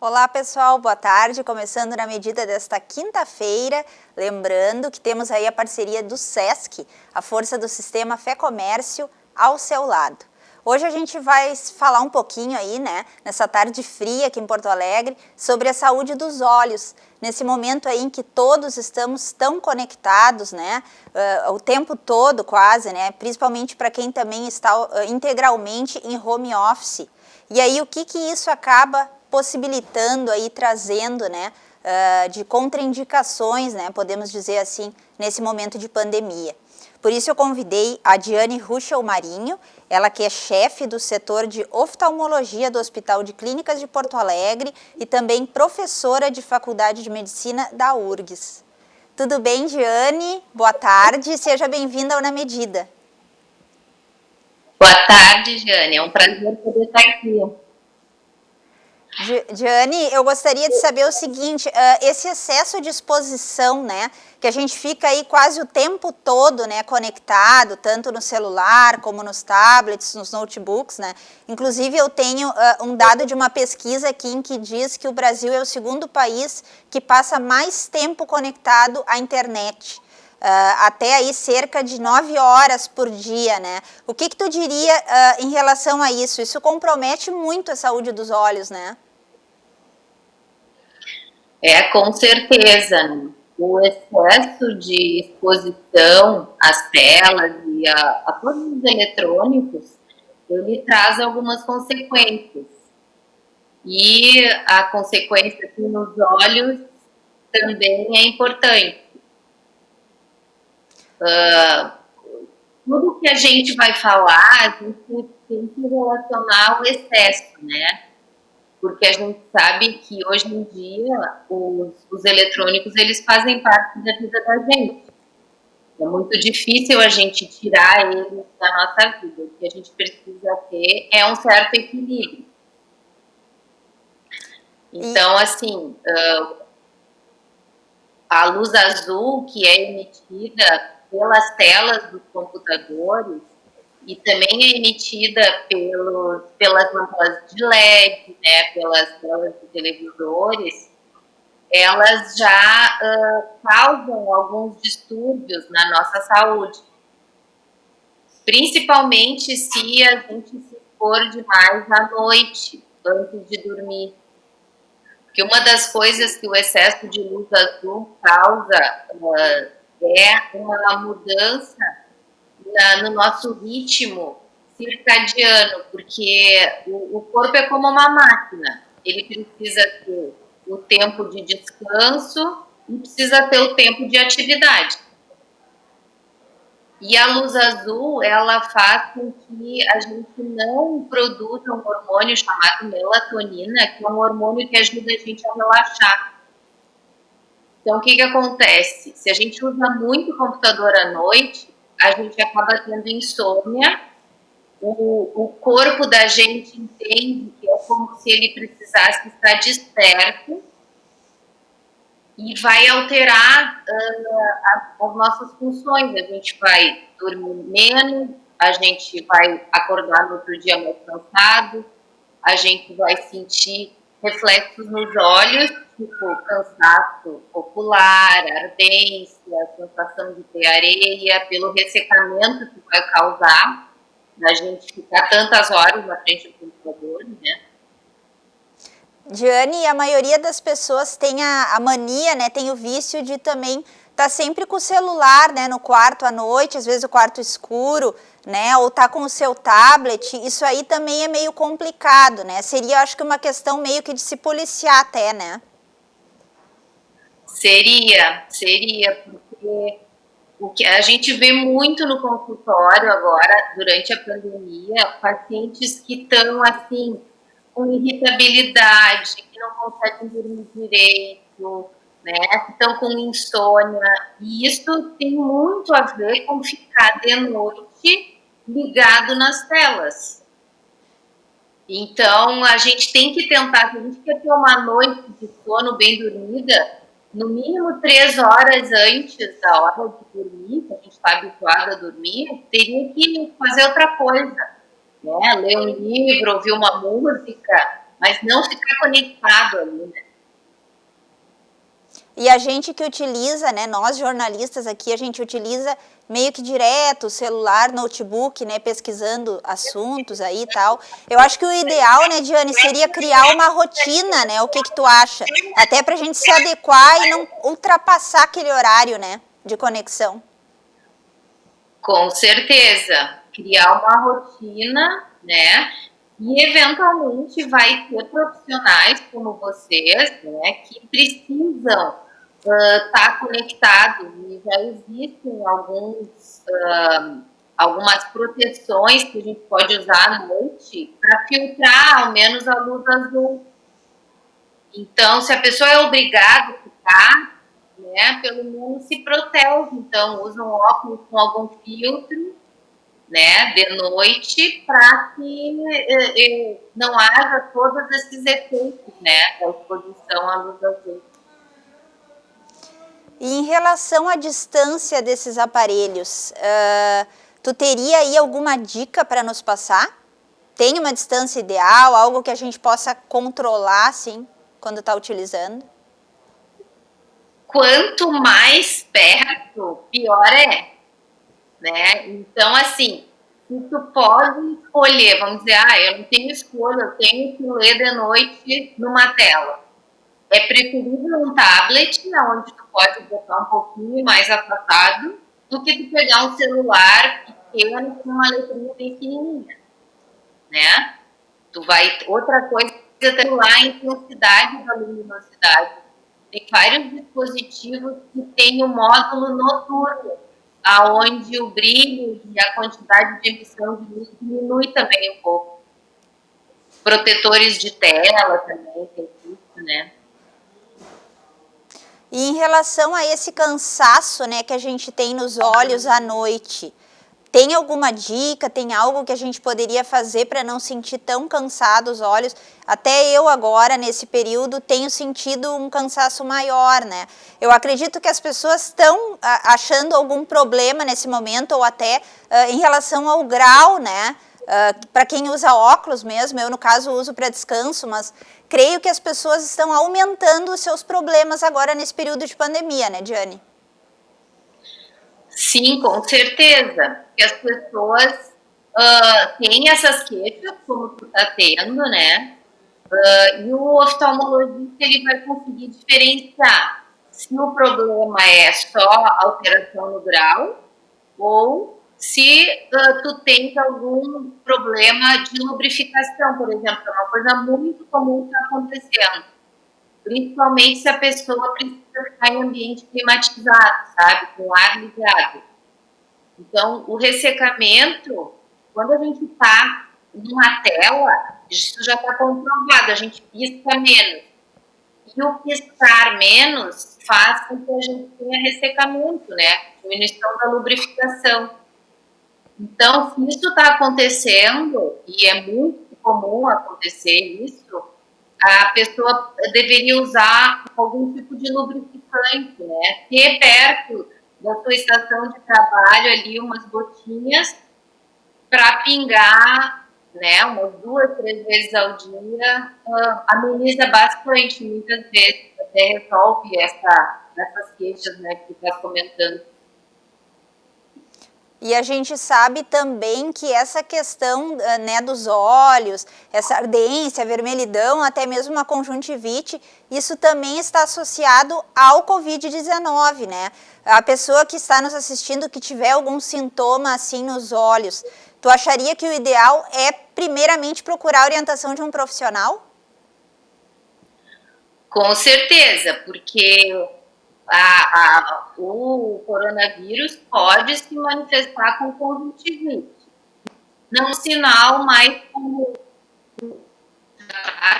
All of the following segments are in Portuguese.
Olá pessoal, boa tarde, começando na medida desta quinta-feira, lembrando que temos aí a parceria do SESC, a força do sistema Fé Comércio ao seu lado. Hoje a gente vai falar um pouquinho aí, nessa tarde fria aqui em Porto Alegre, sobre a saúde dos olhos, nesse momento aí em que todos estamos tão conectados, o tempo todo quase, principalmente para quem também está integralmente em home office. E aí o que isso acaba possibilitando aí, trazendo, de contraindicações, podemos dizer assim, nesse momento de pandemia. Por isso eu convidei a Diane Ruschel Marinho, ela que é chefe do setor de oftalmologia do Hospital de Clínicas de Porto Alegre e também professora de Faculdade de Medicina da URGS. Tudo bem, Diane? Boa tarde, seja bem-vinda ao Na Medida. Boa tarde, Jane, é um prazer poder estar aqui. Diane, eu gostaria de saber o seguinte, esse excesso de exposição, que a gente fica aí quase o tempo todo, conectado, tanto no celular como nos tablets, nos notebooks, Inclusive eu tenho um dado de uma pesquisa aqui em que diz que o Brasil é o segundo país que passa mais tempo conectado à internet. Até aí cerca de 9 horas por dia, O que tu diria em relação a isso? Isso compromete muito a saúde dos olhos, Com certeza, o excesso de exposição às telas e a todos os eletrônicos, ele traz algumas consequências. E a consequência aqui nos olhos também é importante. Tudo que a gente vai falar, a gente tem que relacionar ao excesso, Porque a gente sabe que hoje em dia os eletrônicos eles fazem parte da vida da gente. É muito difícil a gente tirar eles da nossa vida. O que a gente precisa ter é um certo equilíbrio. Então, assim, a luz azul que é emitida pelas telas dos computadores e também é emitida pelas lâmpadas de LED, pelas telas de televisores, elas já causam alguns distúrbios na nossa saúde. Principalmente se a gente se expor demais à noite, antes de dormir. Porque uma das coisas que o excesso de luz azul causa é uma mudança no nosso ritmo circadiano, porque o corpo é como uma máquina. Ele precisa ter o tempo de descanso e precisa ter o tempo de atividade. E a luz azul, ela faz com que a gente não produza um hormônio chamado melatonina, que é um hormônio que ajuda a gente a relaxar. Então, o que acontece? Se a gente usa muito computador à noite, a gente acaba tendo insônia, o corpo da gente entende que é como se ele precisasse estar desperto e vai alterar as nossas funções. A gente vai dormir menos, a gente vai acordar no outro dia mais cansado, a gente vai sentir reflexos nos olhos, tipo cansaço ocular, ardência, sensação de ter areia, pelo ressecamento que vai causar da gente ficar tantas horas na frente do computador, Diane, a maioria das pessoas tem a mania, tem o vício de também estar sempre com o celular, no quarto à noite, às vezes o quarto escuro, ou tá com o seu tablet. Isso aí também é meio complicado, Seria, acho que uma questão meio que de se policiar até, Seria, porque o que a gente vê muito no consultório agora, durante a pandemia, pacientes que estão, assim, com irritabilidade, que não conseguem dormir direito, que estão com insônia. E isso tem muito a ver com ficar de noite ligado nas telas. Então, a gente tem que tentar, se a gente quer ter uma noite de sono bem dormida, no mínimo 3 horas antes da hora de dormir, que a gente está habituado a dormir, teria que fazer outra coisa, ler um livro, ouvir uma música, mas não ficar conectado ali, né? E a gente que utiliza, né, nós jornalistas aqui, a gente utiliza meio que direto o celular, notebook, né, pesquisando assuntos aí e tal. Eu acho que o ideal, né, Diane, seria criar uma rotina, né, o que que tu acha? Até pra gente se adequar e não ultrapassar aquele horário, né, de conexão. Com certeza, criar uma rotina, né? E eventualmente vai ter profissionais como vocês, né, que precisam estar conectados e já existem algumas proteções que a gente pode usar à noite para filtrar ao menos a luz azul. Então, se a pessoa é obrigada a ficar, né, pelo menos se protege. Então, usa um óculos com algum filtro, né, de noite, para que não haja todos esses efeitos, né, da exposição à luz azul. E em relação à distância desses aparelhos, tu teria aí alguma dica para nos passar? Tem uma distância ideal, algo que a gente possa controlar, assim, quando está utilizando? Quanto mais perto, pior é, né? Então, assim, se tu pode escolher, vamos dizer, eu não tenho escolha, eu tenho que ler de noite numa tela. É preferível um tablet, onde tu pode botar um pouquinho mais afastado, do que tu pegar um celular pequeno com uma letrinha bem pequenininha, né? Outra coisa é regular a intensidade da luminosidade. Tem vários dispositivos que têm o módulo noturno, aonde o brilho e a quantidade de emissão de luz diminui também um pouco. Protetores de tela também tem isso, né? E em relação a esse cansaço, né, que a gente tem nos olhos à noite, tem alguma dica, tem algo que a gente poderia fazer para não sentir tão cansado os olhos? Até eu agora, nesse período, tenho sentido um cansaço maior, né? Eu acredito que as pessoas estão achando algum problema nesse momento, ou até em relação ao grau, né? Para quem usa óculos mesmo, eu no caso uso para descanso, mas creio que as pessoas estão aumentando os seus problemas agora nesse período de pandemia, né, Diane? Sim, com certeza. Que as pessoas têm essas queixas, como tu está tendo, né? E o oftalmologista ele vai conseguir diferenciar se o problema é só alteração no grau ou se tu tens algum problema de lubrificação, por exemplo, é uma coisa muito comum que está acontecendo. Principalmente se a pessoa precisa ficar em ambiente climatizado, sabe? Com ar ligado. Então, o ressecamento, quando a gente está numa tela, isso já está comprovado, a gente pisca menos. E o piscar menos faz com que a gente tenha ressecamento, né? Diminuição da lubrificação. Então, se isso está acontecendo, e é muito comum acontecer isso, a pessoa deveria usar algum tipo de lubrificante, né? Ter perto da sua estação de trabalho ali umas gotinhas para pingar, né? Umas 2, 3 vezes ao dia, ameniza bastante, muitas vezes, até resolve essas queixas, né, que tu está comentando. E a gente sabe também que essa questão, né, dos olhos, essa ardência, vermelhidão, até mesmo uma conjuntivite, isso também está associado ao Covid-19, né? A pessoa que está nos assistindo que tiver algum sintoma assim nos olhos, tu acharia que o ideal é primeiramente procurar a orientação de um profissional? Com certeza, porque o coronavírus pode se manifestar com conjuntivite. Não um sinal, mas como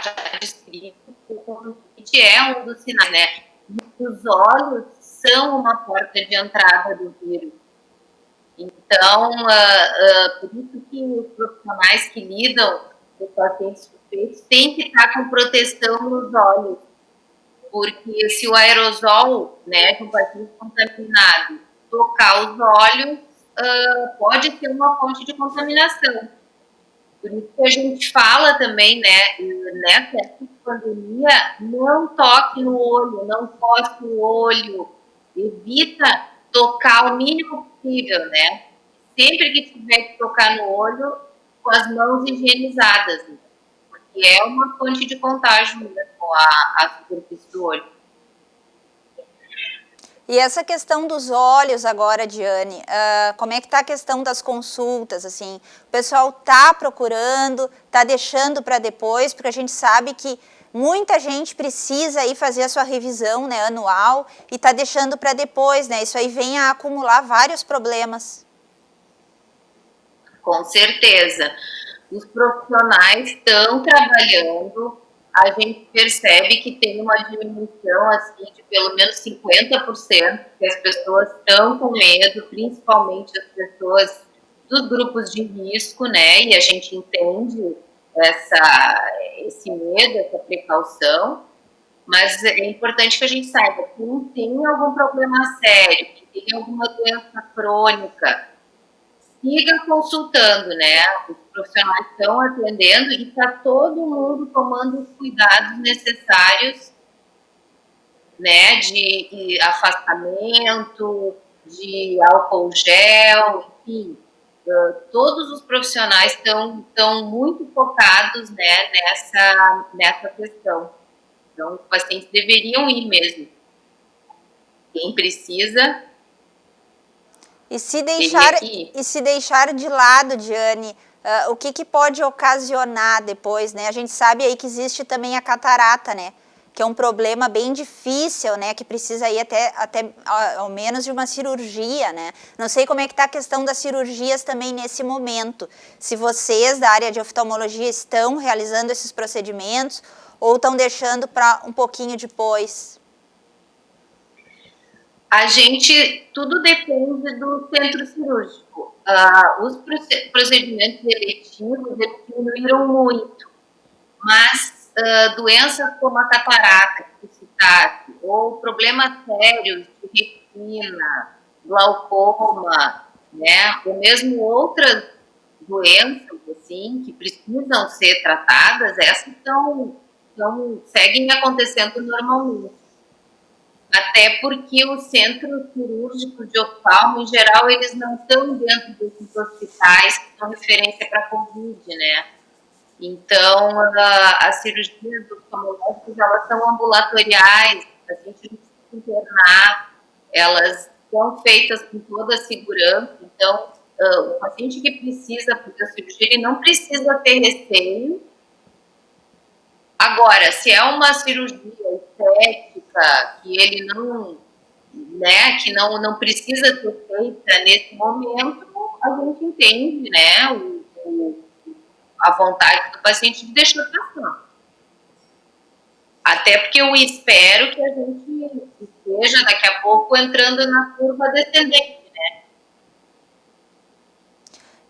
já descrito, o conjuntivite é um dos sinais, né? E os olhos são uma porta de entrada do vírus. Então, por isso que os profissionais que lidam com pacientes suspeitos têm que estar com proteção nos olhos, porque se o aerosol, né, de um paciente contaminado tocar os olhos, pode ser uma fonte de contaminação. Por isso que a gente fala também, né, nessa época de pandemia, não toque no olho, não toque no olho, evita tocar o mínimo possível, né? Sempre que tiver que tocar no olho, com as mãos higienizadas, né? Porque é uma fonte de contágio mesmo, a superfície do olho. E essa questão dos olhos agora, Diane, como é que está a questão das consultas, assim? O pessoal está procurando, está deixando para depois, porque a gente sabe que muita gente precisa ir fazer a sua revisão, né, anual, e está deixando para depois, né? Isso aí vem a acumular vários problemas. Com certeza. Os profissionais estão trabalhando, a gente percebe que tem uma diminuição assim, de pelo menos 50%, que as pessoas estão com medo, principalmente as pessoas dos grupos de risco, né? E a gente entende esse medo, essa precaução, mas é importante que a gente saiba que quem tem algum problema sério, que tem alguma doença crônica, siga consultando, né? Os profissionais estão atendendo e está todo mundo tomando os cuidados necessários, né? De afastamento, de álcool gel, enfim. Todos os profissionais estão muito focados, né, nessa questão. Então, os pacientes deveriam ir mesmo. Quem precisa, E se deixar de lado, Diane, o que pode ocasionar depois, né? A gente sabe aí que existe também a catarata, né? Que é um problema bem difícil, né? Que precisa ir até ao menos de uma cirurgia, né? Não sei como é que está a questão das cirurgias também nesse momento. Se vocês da área de oftalmologia estão realizando esses procedimentos ou estão deixando para um pouquinho depois. A gente, tudo depende do centro cirúrgico. Os procedimentos eletivos diminuíram muito, mas doenças como a catarata, que citaste, ou problemas sérios de retina, glaucoma, né, ou mesmo outras doenças assim que precisam ser tratadas, essas seguem acontecendo normalmente. Até porque os centros cirúrgicos de oftalmo, em geral, eles não estão dentro desses hospitais que são referência para a Covid, né? Então, as cirurgias oftalmológicas, elas são ambulatoriais, a gente não precisa internar, elas são feitas com toda a segurança. Então, o paciente que precisa fazer a cirurgia, ele não precisa ter receio. Agora, se é uma cirurgia estética que ele não, né, que não precisa ser feita nesse momento, a gente entende, né, a vontade do paciente de deixar passar. Até porque eu espero que a gente esteja daqui a pouco entrando na curva descendente.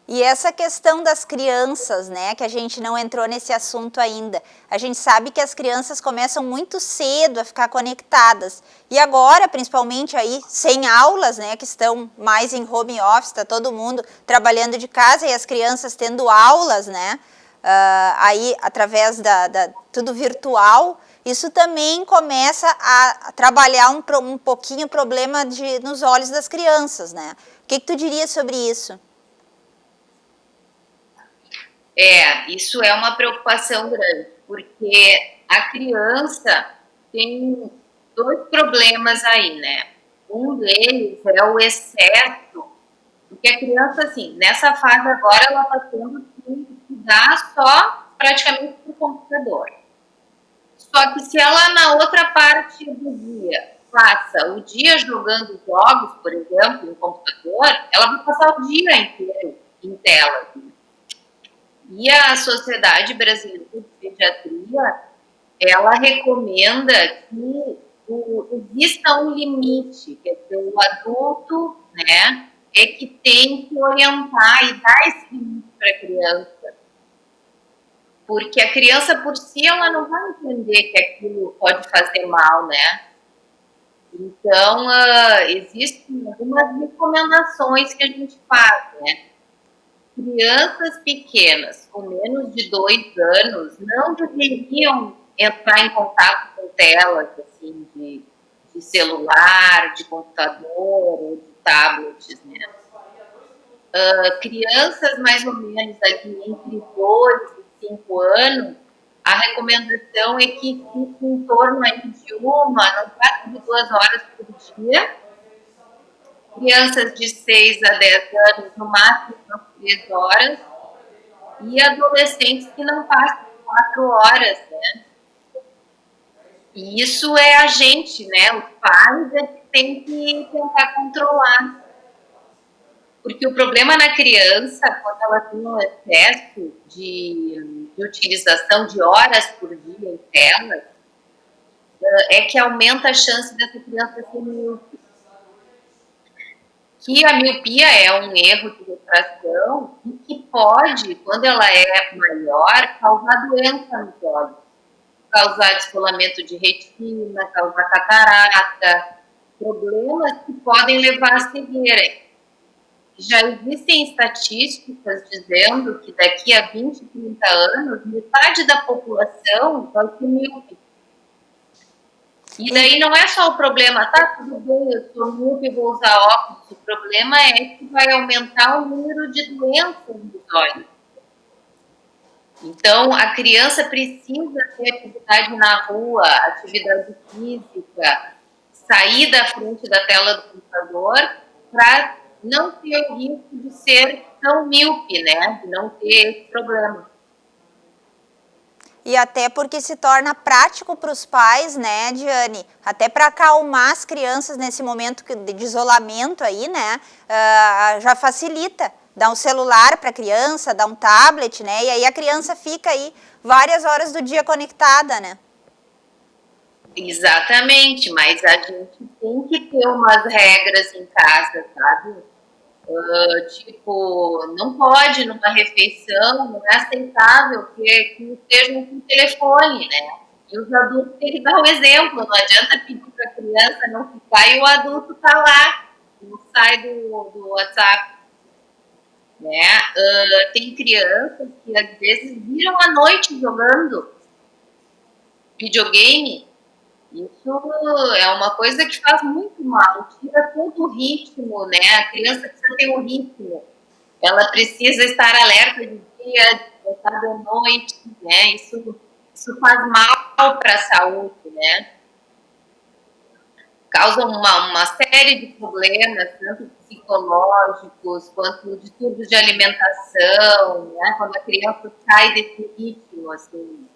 E essa questão das crianças, né, que a gente não entrou nesse assunto ainda. A gente sabe que as crianças começam muito cedo a ficar conectadas. E agora, principalmente aí, sem aulas, né, que estão mais em home office, tá todo mundo trabalhando de casa e as crianças tendo aulas, né, aí através tudo virtual, isso também começa a trabalhar um pouquinho o problema nos olhos das crianças, né. O que tu diria sobre isso? Isso é uma preocupação grande, porque a criança tem dois problemas aí, né? Um deles é o excesso, porque a criança, assim, nessa fase agora, ela está tendo que estudar só praticamente por computador. Só que se ela, na outra parte do dia, passa o dia jogando jogos, por exemplo, no computador, ela vai passar o dia inteiro em tela. E a Sociedade Brasileira de Pediatria, ela recomenda que exista um limite, quer dizer, o adulto, né, é que tem que orientar e dar esse limite para a criança. Porque a criança, por si, ela não vai entender que aquilo pode fazer mal, né? Então, existem algumas recomendações que a gente faz, né? crianças pequenas, com menos de 2 anos, não deveriam entrar em contato com telas assim, de celular, de computador ou de tablets, né? Crianças mais ou menos ali entre 2 e 5 anos, a recomendação é que fique em torno aí de não passa de 2 horas por dia. Crianças de 6 a 10 anos, no máximo 3 horas. E adolescentes que não passam de 4 horas, né? E isso é a gente, né? Os pais é que tem que tentar controlar. Porque o problema na criança, quando ela tem um excesso de utilização de horas por dia em telas, é que aumenta a chance dessa criança ser míope. Que a miopia é um erro de refração e que pode, quando ela é maior, causar doença nos olhos. Causar descolamento de retina, causar catarata, problemas que podem levar à cegueira. Já existem estatísticas dizendo que daqui a 20, 30 anos, metade da população vai ser míope. E daí não é só o problema, tá, tudo bem, eu sou míope e vou usar óculos. O problema é que vai aumentar o número de doenças nos olhos. Então, a criança precisa ter atividade na rua, atividade física, sair da frente da tela do computador para não ter o risco de ser tão míope, né? De não ter esse problema. E até porque se torna prático para os pais, né, Diane? Até para acalmar as crianças nesse momento de isolamento aí, né? Já facilita. Dá um celular para a criança, dá um tablet, né? E aí a criança fica aí várias horas do dia conectada, né? Exatamente, mas a gente tem que ter umas regras em casa, sabe? Tipo, não pode numa refeição, não é aceitável que estejam com telefone, né? E os adultos têm que dar o exemplo, não adianta pedir para a criança não ficar e o adulto tá lá, não sai do WhatsApp, né? Tem crianças que às vezes viram a noite jogando videogame. Isso é uma coisa que faz muito mal, tira todo o ritmo, né? A criança precisa ter um ritmo. Ela precisa estar alerta de dia, estar de noite, né? Isso faz mal para a saúde, né? Causa uma série de problemas, tanto psicológicos quanto distúrbios de alimentação, né? Quando a criança sai desse ritmo, assim.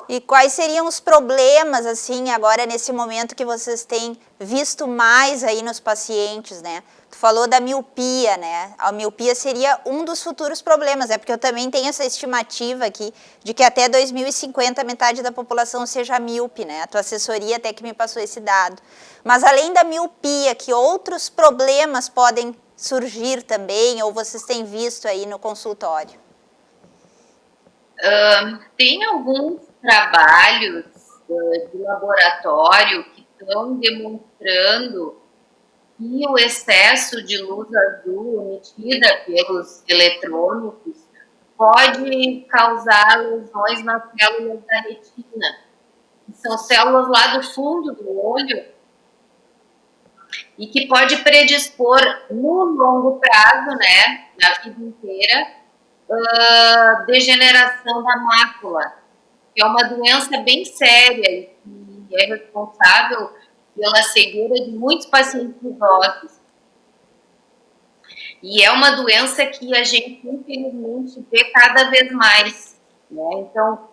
E quais seriam os problemas, assim, agora nesse momento que vocês têm visto mais aí nos pacientes, né? Tu falou da miopia, né? A miopia seria um dos futuros problemas, né? Porque eu também tenho essa estimativa aqui de que até 2050 metade da população seja míope, né? A tua assessoria até que me passou esse dado. Mas além da miopia, que outros problemas podem surgir também, ou vocês têm visto aí no consultório? Tem alguns trabalhos de laboratório que estão demonstrando que o excesso de luz azul emitida pelos eletrônicos pode causar lesões nas células da retina, que são células lá do fundo do olho e que pode predispor no longo prazo, né, na vida inteira, degeneração da mácula, que é uma doença bem séria e que é responsável pela cegueira de muitos pacientes idosos. E é uma doença que a gente, infelizmente, vê cada vez mais, né? Então,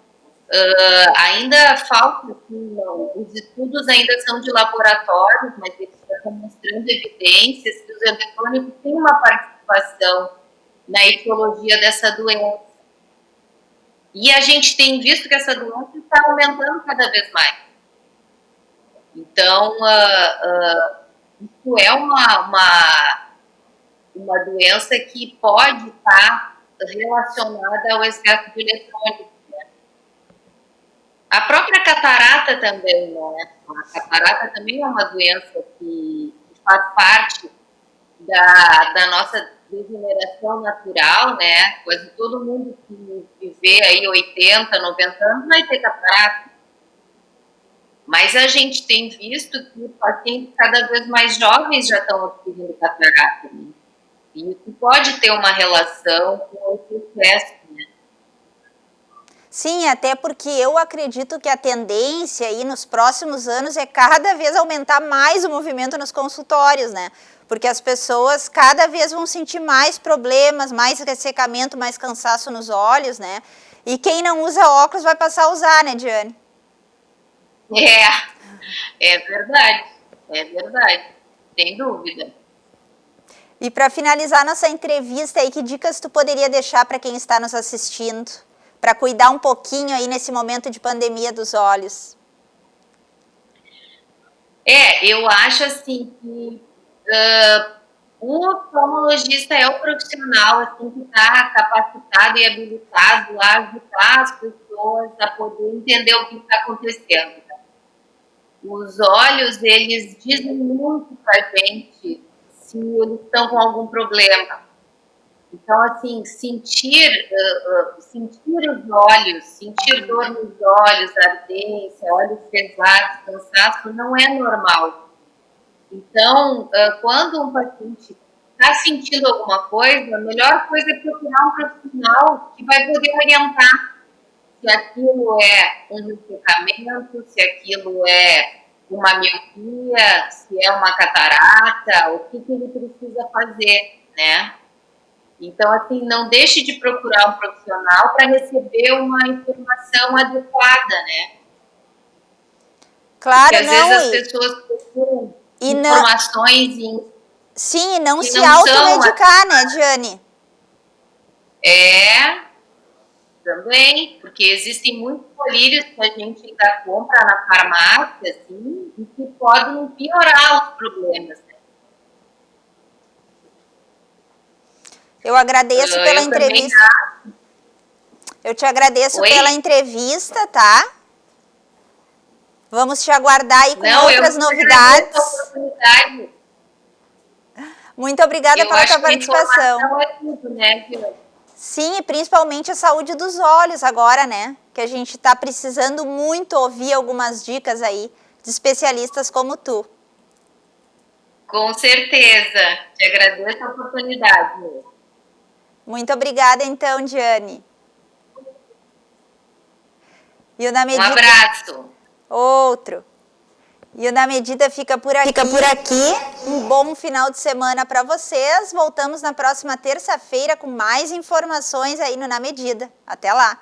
ainda falta, assim, os estudos ainda são de laboratório, mas eles estão mostrando evidências que os eletrônicos têm uma participação na etiologia dessa doença. E a gente tem visto que essa doença está aumentando cada vez mais. Então, isso é uma doença que pode estar relacionada ao excesso de eletrônicos. Né? A própria catarata também, né? A catarata também é uma doença que faz parte da nossa degeneração natural, né? Quase todo mundo que viver aí 80, 90 anos vai ter catarata. Mas a gente tem visto que pacientes cada vez mais jovens já estão adquirindo catarata, né? E isso pode ter uma relação com esse excesso, né? Sim, até porque eu acredito que a tendência aí nos próximos anos é cada vez aumentar mais o movimento nos consultórios, né? Porque as pessoas cada vez vão sentir mais problemas, mais ressecamento, mais cansaço nos olhos, né? E quem não usa óculos vai passar a usar, né, Diane? É verdade, sem dúvida. E para finalizar nossa entrevista aí, que dicas tu poderia deixar para quem está nos assistindo, para cuidar um pouquinho aí nesse momento de pandemia dos olhos? Eu acho assim que o oftalmologista é o profissional assim, que está capacitado e habilitado a ajudar as pessoas a poder entender o que está acontecendo. Os olhos, eles dizem muito para a gente se eles estão com algum problema. Então, assim, sentir os olhos, sentir dor nos olhos, ardência, olhos pesados, cansaço, não é normal. Então, quando um paciente está sentindo alguma coisa, a melhor coisa é procurar um profissional que vai poder orientar se aquilo é um ressecamento, se aquilo é uma miopia, se é uma catarata, o que ele precisa fazer, né? Então, assim, não deixe de procurar um profissional para receber uma informação adequada, né? Claro, porque às vezes as pessoas procuram informações sim, e não se automedicar, né, Diane? Também, porque existem muitos colírios que a gente ainda compra na farmácia, assim, e que podem piorar os problemas, né? Eu agradeço pela entrevista. Eu te agradeço pela entrevista, tá? Vamos te aguardar aí com outras novidades. Muito obrigada pela tua participação. É tudo, né, Sim, e principalmente a saúde dos olhos agora, né? Que a gente está precisando muito ouvir algumas dicas aí de especialistas como tu. Com certeza. Te agradeço a oportunidade. Muito obrigada, então, Diane. E o Na Medida... Um abraço. Outro. E o Na Medida fica por aqui. Um bom final de semana para vocês. Voltamos na próxima terça-feira com mais informações aí no Na Medida. Até lá.